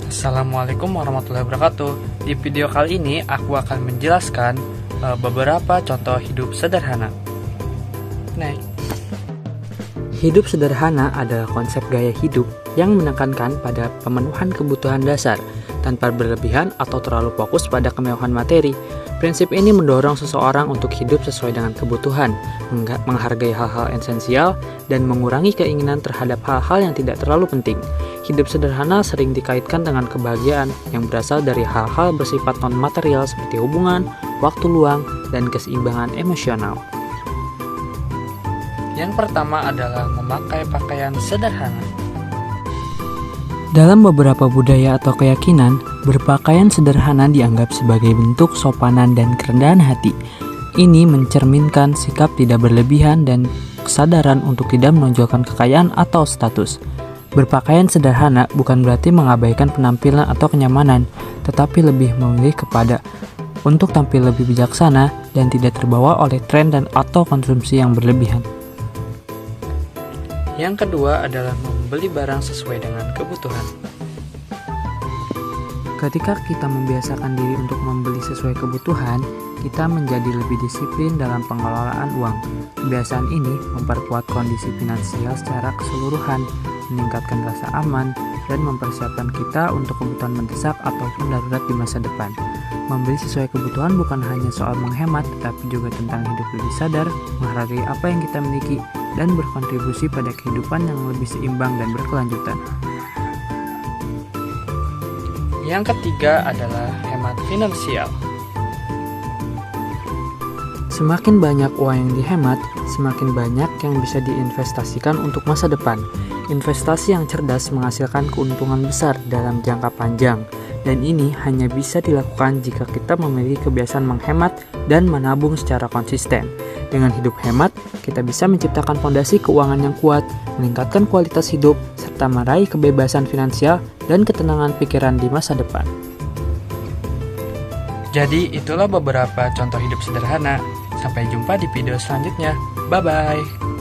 Assalamualaikum warahmatullahi wabarakatuh. Di video kali ini aku akan menjelaskan beberapa contoh hidup sederhana. Next. Hidup sederhana adalah konsep gaya hidup yang menekankan pada pemenuhan kebutuhan dasar tanpa berlebihan atau terlalu fokus pada kemewahan materi. Prinsip ini mendorong seseorang untuk hidup sesuai dengan kebutuhan, menghargai hal-hal esensial, dan mengurangi keinginan terhadap hal-hal yang tidak terlalu penting. Hidup sederhana sering dikaitkan dengan kebahagiaan yang berasal dari hal-hal bersifat non-material seperti hubungan, waktu luang, dan keseimbangan emosional. Yang pertama adalah memakai pakaian sederhana. Dalam beberapa budaya atau keyakinan, berpakaian sederhana dianggap sebagai bentuk sopanan dan kerendahan hati. Ini mencerminkan sikap tidak berlebihan dan kesadaran untuk tidak menonjolkan kekayaan atau status. Berpakaian sederhana bukan berarti mengabaikan penampilan atau kenyamanan, tetapi lebih memilih kepada untuk tampil lebih bijaksana dan tidak terbawa oleh tren dan atau konsumsi yang berlebihan. Yang kedua adalah membeli barang sesuai dengan kebutuhan. Ketika kita membiasakan diri untuk membeli sesuai kebutuhan, kita menjadi lebih disiplin dalam pengelolaan uang. Kebiasaan ini memperkuat kondisi finansial secara keseluruhan, meningkatkan rasa aman, dan mempersiapkan kita untuk kebutuhan mendesak ataupun darurat di masa depan. Membeli sesuai kebutuhan bukan hanya soal menghemat, tetapi juga tentang hidup lebih sadar, menghargai apa yang kita miliki, dan berkontribusi pada kehidupan yang lebih seimbang dan berkelanjutan. Yang ketiga adalah hemat finansial. Semakin banyak uang yang dihemat, semakin banyak yang bisa diinvestasikan untuk masa depan. Investasi yang cerdas menghasilkan keuntungan besar dalam jangka panjang, dan ini hanya bisa dilakukan jika kita memiliki kebiasaan menghemat dan menabung secara konsisten. Dengan hidup hemat, kita bisa menciptakan fondasi keuangan yang kuat, meningkatkan kualitas hidup, serta meraih kebebasan finansial dan ketenangan pikiran di masa depan. Jadi itulah beberapa contoh hidup sederhana. Sampai jumpa di video selanjutnya. Bye-bye.